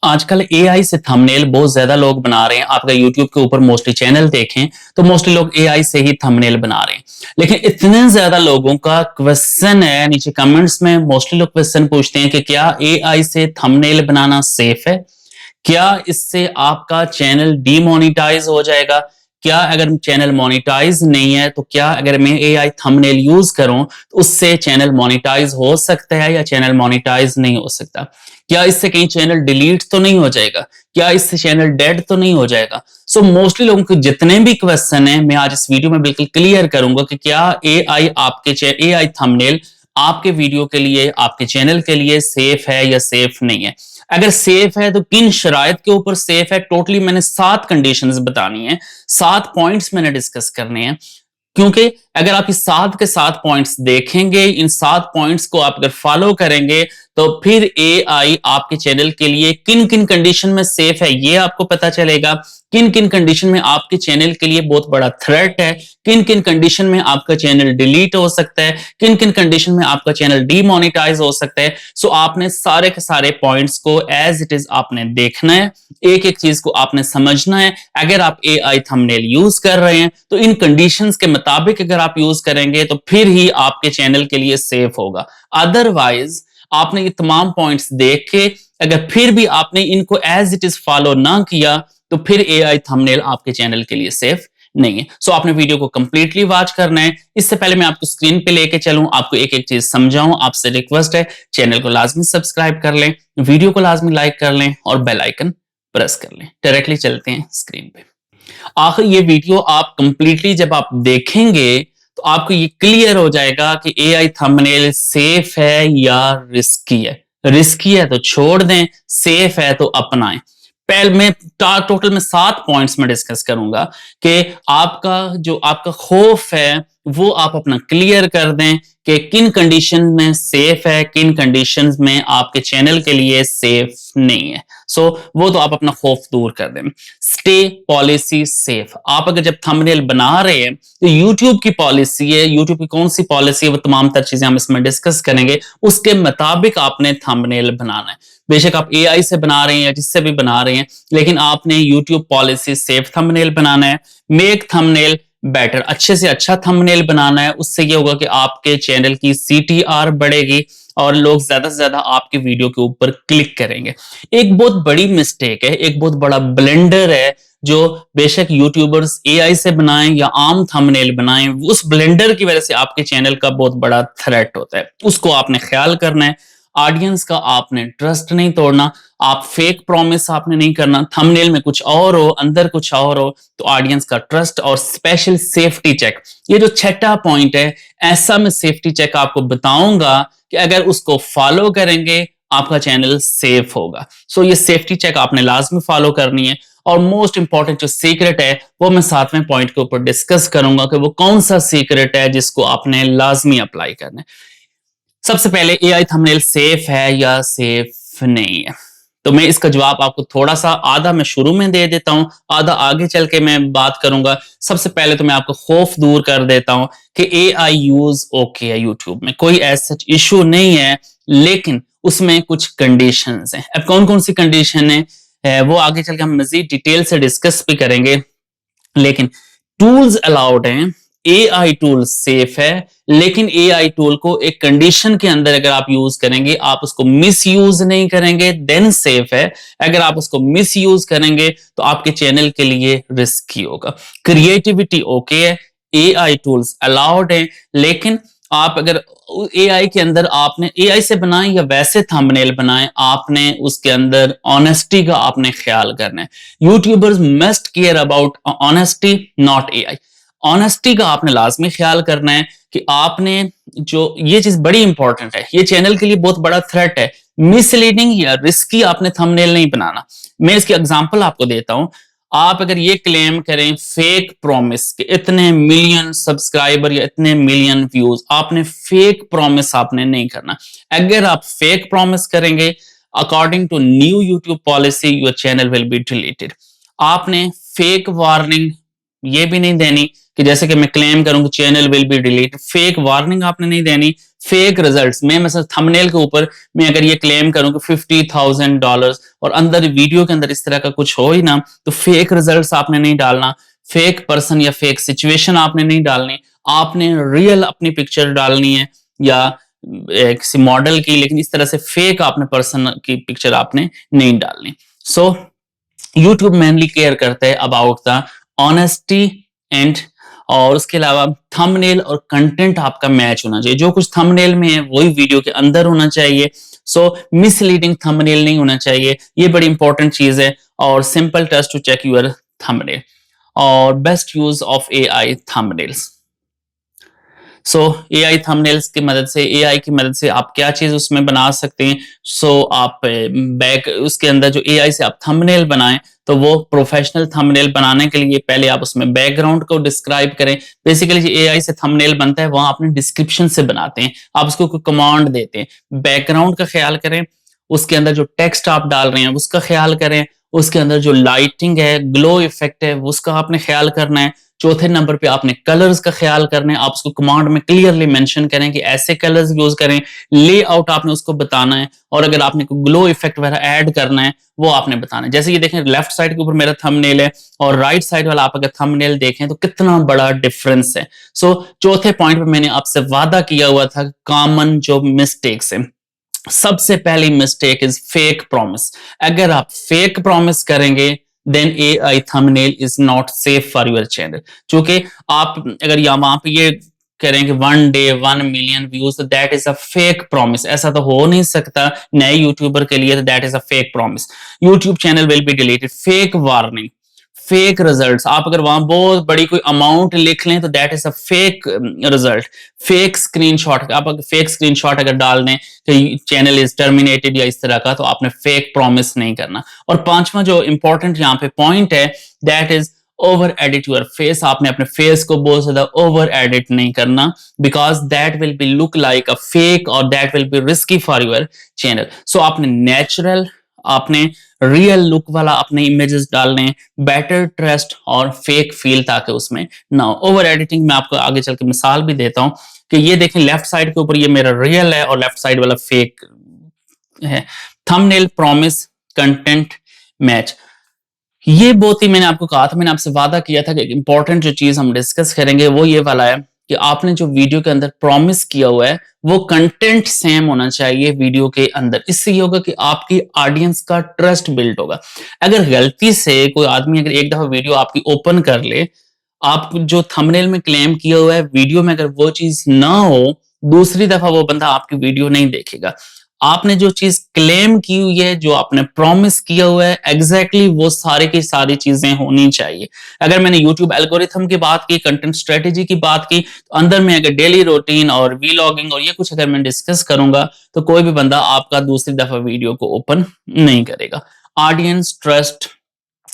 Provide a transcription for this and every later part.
आजकल एआई से थंबनेल बहुत ज्यादा लोग बना रहे हैं। आप अगर यूट्यूब के ऊपर मोस्टली चैनल देखें तो मोस्टली लोग एआई से ही थंबनेल बना रहे हैं। लेकिन इतने ज्यादा लोगों का क्वेश्चन है नीचे कमेंट्स में, मोस्टली लोग क्वेश्चन पूछते हैं कि क्या एआई से थंबनेल बनाना सेफ है? क्या इससे आपका चैनल डीमोनेटाइज हो जाएगा? क्या अगर चैनल मोनेटाइज नहीं है तो क्या अगर मैं एआई थंबनेल यूज करूं तो उससे चैनल मोनेटाइज हो सकता है या चैनल मोनेटाइज नहीं हो सकता? क्या इससे कहीं चैनल डिलीट तो नहीं हो जाएगा? क्या इससे चैनल डेड तो नहीं हो जाएगा? सो मोस्टली लोगों के जितने भी क्वेश्चन है मैं आज इस वीडियो में बिल्कुल क्लियर करूंगा कि क्या एआई थंबनेल आपके वीडियो के लिए, आपके चैनल के लिए सेफ है या सेफ नहीं है। अगर सेफ है तो किन शराइत के ऊपर सेफ है, टोटली मैंने 7 कंडीशंस बतानी है, 7 पॉइंट्स मैंने डिस्कस करने हैं। क्योंकि अगर आप इस 7 के 7 पॉइंट्स देखेंगे, इन 7 पॉइंट्स को आप अगर फॉलो करेंगे तो फिर एआई आपके चैनल के लिए किन किन कंडीशन में सेफ है ये आपको पता चलेगा। किन किन कंडीशन में आपके चैनल के लिए बहुत बड़ा थ्रेट है, किन किन कंडीशन में आपका चैनल डिलीट हो सकता है, किन किन कंडीशन में आपका चैनल डीमोनेटाइज हो सकता है। सो आपने सारे के सारे पॉइंट्स को एज इट इज आपने देखना है, एक एक चीज को आपने समझना है। अगर आप एआई थंबनेल यूज कर रहे हैं तो इन कंडीशंस के मुताबिक अगर आप यूज करेंगे तो फिर ही आपके चैनल के लिए सेफ होगा। अदरवाइज आपने ये तमाम पॉइंट्स देख के अगर फिर भी आपने इनको एज इट इज फॉलो ना किया तो फिर एआई थंबनेल आपके चैनल के लिए सेफ नहीं है। सो आपने वीडियो को कंप्लीटली वॉच करना है। इससे पहले मैं आपको स्क्रीन पे लेके चलूं, आपको एक एक चीज समझाऊं, आपसे रिक्वेस्ट है चैनल को लाजमी सब्सक्राइब कर लें, वीडियो को लाजमी लाइक कर लें और बेल आइकन प्रेस कर लें। डायरेक्टली चलते हैं स्क्रीन पे। आखिर ये वीडियो आप कंप्लीटली जब आप देखेंगे तो आपको ये क्लियर हो जाएगा कि एआई थंबनेल सेफ है या रिस्की है। रिस्की है तो छोड़ दें, सेफ है तो अपनाएं। पहले मैं टोटल में 7 पॉइंट्स में डिस्कस करूंगा कि आपका खौफ है वो आप अपना क्लियर कर दें कि किन कंडीशन में सेफ है, किन कंडीशन में आपके चैनल के लिए सेफ नहीं है। सो वो तो आप अपना खौफ दूर कर दें। Stay policy safe. आप अगर जब थंबनेल बना रहे हैं तो यूट्यूब की पॉलिसी है, यूट्यूब की कौन सी पॉलिसी है वो तमाम तर चीजें हम इसमें डिस्कस करेंगे, उसके मुताबिक आपने थंबनेल बनाना है। बेशक आप एआई से बना रहे हैं या जिससे भी बना रहे हैं, लेकिन आपने यूट्यूब पॉलिसी सेफ थंबनेल बनाना है। मेक थंबनेल बेटर, अच्छे से अच्छा थंबनेल बनाना है। उससे ये होगा कि आपके चैनल की सीटीआर बढ़ेगी और लोग ज्यादा से ज्यादा आपके वीडियो के ऊपर क्लिक करेंगे। एक बहुत बड़ी मिस्टेक है, एक बहुत बड़ा ब्लेंडर है जो बेशक यूट्यूबर्स एआई से बनाएं या आम थंबनेल बनाएं, उस ब्लेंडर की वजह से आपके चैनल का बहुत बड़ा थ्रेट होता है। उसको आपने ख्याल करना है। ऑडियंस का आपने ट्रस्ट नहीं तोड़ना, आप फेक प्रॉमिस आपने नहीं करना। थंबनेल में कुछ और हो, अंदर कुछ और हो तो ऑडियंस का ट्रस्ट और स्पेशल सेफ्टी चेक, ये जो छठा पॉइंट है, ऐसा मैं सेफ्टी चेक आपको बताऊंगा कि अगर उसको फॉलो करेंगे आपका चैनल सेफ होगा। सो ये सेफ्टी चेक आपने लाजमी फॉलो करनी है। और मोस्ट इंपॉर्टेंट जो सीक्रेट है वो मैं 7वें पॉइंट के ऊपर डिस्कस करूंगा कि वो कौन सा सीक्रेट है जिसको आपने लाजमी अप्लाई करना है। सबसे पहले एआई थंबनेल सेफ है या सेफ नहीं है, तो मैं इसका जवाब आपको थोड़ा सा आधा मैं शुरू में दे देता हूं, आधा आगे चल के मैं बात करूंगा। सबसे पहले तो मैं आपको खौफ दूर कर देता हूं कि एआई यूज ओके है यूट्यूब में, कोई ऐसा इशू नहीं है, लेकिन उसमें कुछ कंडीशंस हैं। अब कौन कौन सी कंडीशन है वो आगे चल के हम मजीद डिटेल से डिस्कस भी करेंगे। लेकिन टूल्स अलाउड हैं, एआई टूल सेफ है, लेकिन एआई टूल को एक कंडीशन के अंदर अगर आप यूज करेंगे, आप उसको मिस यूज नहीं करेंगे, देन सेफ है। अगर आप उसको मिस यूज करेंगे तो आपके चैनल के लिए रिस्की होगा। क्रिएटिविटी ओके है, एआई टूल्स अलाउड है, लेकिन आप अगर एआई के अंदर आपने एआई से बनाए या वैसे थंबनेल बनाए, आपने उसके अंदर ऑनेस्टी का आपने ख्याल करना है। YouTubers must care about honesty, not AI. Honesty का आपने लाजमी ख्याल करना है कि आपने जो ये चीज बड़ी इंपॉर्टेंट है, ये चैनल के लिए बहुत बड़ा थ्रेट है। मिसलीडिंग या रिस्की आपने थंबनेल नहीं बनाना। मैं इसकी एग्जांपल आपको देता हूं। आप अगर ये क्लेम करें फेक प्रॉमिस के इतने मिलियन सब्सक्राइबर या इतने मिलियन व्यूज, आपने फेक प्रॉमिस आपने नहीं करना। अगर आप फेक प्रॉमिस करेंगे, according to new YouTube policy your channel will be deleted. आपने फेक वार्निंग ये भी नहीं देनी कि जैसे कि मैं क्लेम करूं कि channel will B delete, fake warning आपने नहीं देनी, फेक रिजल्ट्स। मैं mesela थंबनेल के ऊपर मैं अगर ये क्लेम करूं कि $50,000 और अंदर वीडियो के अंदर इस तरह का कुछ हो ही ना, तो फेक रिजल्ट्स आपने नहीं डालना, फेक पर्सन या फेक सिचुएशन आपने नहीं डालनी, आपने रियल अपनी पिक्चर डालनी है या किसी मॉडल की, लेकिन इस तरह से फेक आपने पर्सन की पिक्चर आपने नहीं डालनी। सो यूट्यूब मेनली केयर करता है अबाउट द ऑनेस्टी एंड, और उसके अलावा थंबनेल और कंटेंट आपका मैच होना चाहिए, जो कुछ थंबनेल में है वही वीडियो के अंदर होना चाहिए। सो मिसलीडिंग थंबनेल नहीं होना चाहिए, ये बड़ी इंपॉर्टेंट चीज है। और simple test to check your thumbnail और best use of AI thumbnails. So AI thumbnails की मदद से, एआई की मदद से आप क्या चीज उसमें बना सकते हैं। आप बैक उसके अंदर जो एआई से आप थंबनेल बनाएं, तो वो प्रोफेशनल थंबनेल बनाने के लिए पहले आप उसमें बैकग्राउंड को डिस्क्राइब करें। बेसिकली जो एआई से थंबनेल बनता है वहां आपने डिस्क्रिप्शन से बनाते हैं, आप उसको कोई कमांड देते हैं। बैकग्राउंड का ख्याल करें, उसके अंदर जो टेक्स्ट आप डाल रहे हैं उसका ख्याल करें, उसके अंदर जो लाइटिंग है, ग्लो इफेक्ट है, उसका आपने ख्याल करना है। चौथे नंबर पे आपने कलर्स का ख्याल करना है, आप उसको कमांड में क्लियरली मेंशन करें कि ऐसे कलर्स यूज करें। लेआउट आपने उसको बताना है, और अगर आपने कोई ग्लो इफेक्ट वगैरह ऐड करना है वो आपने बताना है। जैसे ये देखें, लेफ्ट साइड के ऊपर मेरा थंबनेल है और राइट साइड वाला आप अगर थंबनेल देखें तो कितना बड़ा डिफरेंस है। चौथे पॉइंट पे मैंने आपसे वादा किया हुआ था कॉमन जो मिस्टेक्स है। सबसे पहली मिस्टेक इज फेक प्रॉमिस। अगर आप फेक प्रॉमिस करेंगे then AI thumbnail is not safe for your channel. क्योंकि आप अगर वहां पे ये करें कि 1 डे 1 मिलियन व्यूज, तो that is a fake promise. ऐसा तो हो नहीं सकता नए यूट्यूबर के लिए, तो that is a fake promise. YouTube channel will be deleted. Fake warning, fake results, आप अगर वहां बहुत बड़ी कोई अमाउंट लिख लें तो that is a fake result. Fake screenshot, आप अगर फेक स्क्रीनशॉट अगर डाल दें कि चैनल इज टर्मिनेटेड या इस तरह का, तो आपने फेक प्रॉमिस नहीं करना। और पांचवा जो इंपॉर्टेंट यहाँ पे पॉइंट है, that is over edit your face. आपने अपने फेस को बहुत ज्यादा ओवर एडिट नहीं करना, because that will be look like a fake और that will be risky for your channel. आपने नेचुरल, आपने रियल लुक वाला अपने इमेजेस डालने, बेटर ट्रस्ट और फेक फील, ताकि उसमें ना हो ओवर एडिटिंग। मैं आपको आगे चल के मिसाल भी देता हूं कि ये देखें, लेफ्ट साइड के ऊपर ये मेरा रियल है और लेफ्ट साइड वाला फेक है। थंबनेल, प्रॉमिस, कंटेंट, मैच, ये बहुत ही मैंने आपको कहा था, मैंने आपसे वादा किया था कि एक इंपॉर्टेंट जो चीज हम डिस्कस करेंगे वो ये वाला है कि आपने जो वीडियो के अंदर प्रॉमिस किया हुआ है वो कंटेंट सेम होना चाहिए वीडियो के अंदर। इससे ये होगा कि आपकी ऑडियंस का ट्रस्ट बिल्ड होगा। अगर गलती से कोई आदमी अगर एक दफा वीडियो आपकी ओपन कर ले, आप जो थंबनेल में क्लेम किया हुआ है वीडियो में अगर वो चीज ना हो, दूसरी दफा वो बंदा आपकी वीडियो नहीं देखेगा। आपने जो चीज क्लेम की हुई है, जो आपने प्रॉमिस किया हुआ है, एग्जैक्टली वो सारी की सारी चीजें होनी चाहिए। अगर मैंने यूट्यूब एल्गोरिथम की बात की, कंटेंट स्ट्रेटेजी की बात की, तो अंदर में अगर डेली रूटीन और वीलॉगिंग और ये कुछ अगर मैं डिस्कस करूंगा, तो कोई भी बंदा आपका दूसरी दफा वीडियो को ओपन नहीं करेगा। Audience trust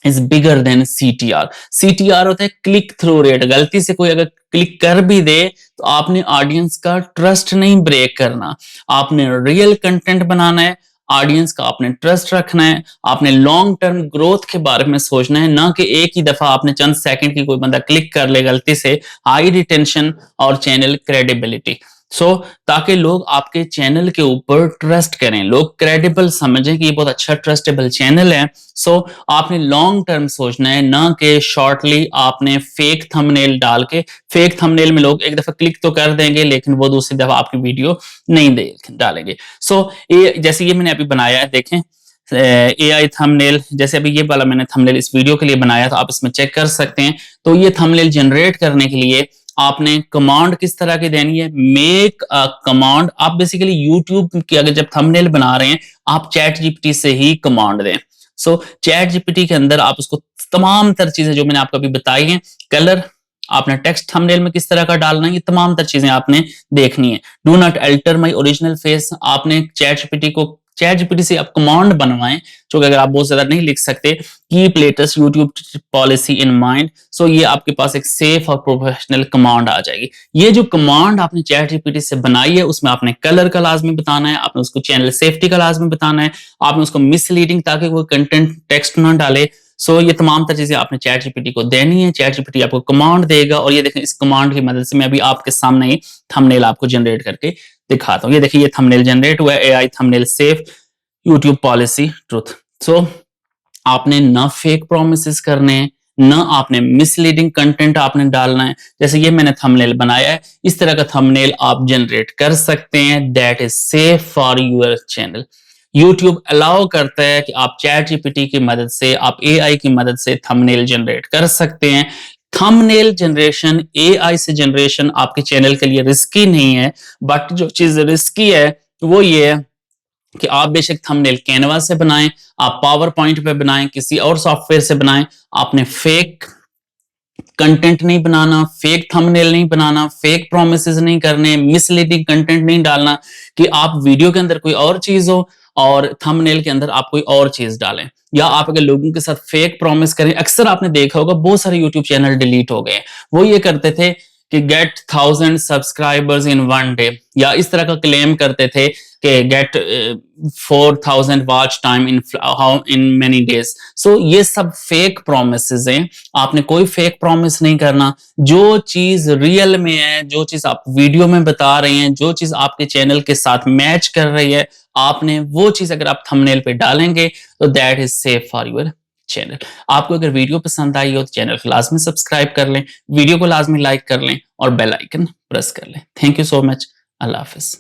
is bigger than CTR। CTR होता है क्लिक थ्रू रेट। गलती से कोई अगर क्लिक कर भी दे तो आपने ऑडियंस का ट्रस्ट नहीं ब्रेक करना, आपने रियल कंटेंट बनाना है, ऑडियंस का आपने ट्रस्ट रखना है, आपने लॉन्ग टर्म ग्रोथ के बारे में सोचना है, ना कि एक ही दफा आपने चंद सेकंड की कोई बंदा क्लिक कर ले गलती से। हाई रिटेंशन और चैनल क्रेडिबिलिटी, ताकि लोग आपके चैनल के ऊपर ट्रस्ट करें, लोग क्रेडिबल समझें कि ये बहुत अच्छा ट्रस्टेबल चैनल है। आपने लॉन्ग टर्म सोचना है, ना कि शॉर्टली आपने फेक थंबनेल डाल के, फेक थंबनेल में लोग एक दफा क्लिक तो कर देंगे लेकिन वो दूसरी दफा आपकी वीडियो नहीं डालेंगे। ये जैसे ये मैंने अभी बनाया है, देखें AI थंबनेल, जैसे अभी ये वाला मैंने थंबनेल इस वीडियो के लिए बनाया, तो आप इसमें चेक कर सकते हैं। तो ये थंबनेल जनरेट करने के लिए आपने कमांड किस तरह की देनी है, मेक अ कमांड। आप बेसिकली यूट्यूब की अगर जब थंबनेल बना रहे हैं, आप चैट जीपीटी से ही कमांड दें। चैट जीपीटी के अंदर आप उसको तमाम तर चीजें जो मैंने आपको अभी बताई हैं, कलर, आपने टेक्स्ट थंबनेल में किस तरह का डालना है, ये तमाम तर चीजें आपने देखनी है। Do not alter my original face, आपने चैट जीपीटी से आप कमांड बनवाएं, जो अगर आप बहुत ज्यादा नहीं लिख सकते। Keep latest YouTube policy in mind, ये आपके पास एक सेफ और प्रोफेशनल कमांड आ जाएगी। ये जो कमांड आपने चैट जीपीटी से बनाई है, उसमें आपने कलर का लाजमी बताना है, आपने उसको चैनल सेफ्टी का लाजमी बताना है, आपने उसको मिसलीडिंग ताकि वो कंटेंट टेक्स्ट ना डाले, सो ये तमाम तरह चीजें आपने चैट जीपीटी को देनी है। चैट जीपीटी आपको कमांड देगा और ये देखें इस कमांड की मदद से मैं अभी आपके सामने ही थंबनेल आपको जनरेट करके दिखाता हूँ। ये देखिए ये थंबनेल जनरेट हुआ है, AI thumbnail safe YouTube policy truth. So आपने ना फेक प्रोमिसेस करने हैं, ना आपने मिसलीडिंग कंटेंट आपने डालना है। जैसे ये मैंने थंबनेल बनाया है, इस तरह का थंबनेल आप जनरेट कर सकते हैं। That is safe for your channel. YouTube allow करता है कि आप चैट जीपीटी की मदद से, आप एआई की मदद से थंबनेल जनरेट कर सकते हैं। थंबनेल जनरेशन, एआई से जनरेशन आपके चैनल के लिए रिस्की नहीं है, बट जो चीज रिस्की है वो ये है कि आप बेशक थंबनेल कैनवा से बनाएं, आप पावर पॉइंट पे बनाएं, किसी और सॉफ्टवेयर से बनाएं, आपने फेक कंटेंट नहीं बनाना, फेक थंबनेल नहीं बनाना, फेक प्रोमिसेस नहीं करने, मिसलीडिंग कंटेंट नहीं डालना कि आप वीडियो के अंदर कोई और चीज हो और थंबनेल के अंदर आप कोई और चीज डालें, या आप अगर लोगों के साथ फेक प्रॉमिस करें। अक्सर आपने देखा होगा बहुत सारे यूट्यूब चैनल डिलीट हो गए। वो ये करते थे कि गेट 1000 सब्सक्राइबर्स इन 1 डे, या इस तरह का क्लेम करते थे कि get 4000 watch time in many days. So ये सब फेक प्रोमिसेस हैं। आपने कोई फेक प्रॉमिस नहीं करना। जो चीज रियल में है, जो चीज आप वीडियो में बता रहे हैं, जो चीज आपके चैनल के साथ मैच कर रही है, आपने वो चीज अगर आप थंबनेल पे डालेंगे तो that is safe for your channel. आपको अगर वीडियो पसंद आई हो तो चैनल को लाजमी सब्सक्राइब कर लें, वीडियो को लाजमी लाइक कर लें और बेल आइकन प्रेस कर लें। Thank you so much. Allah Hafiz.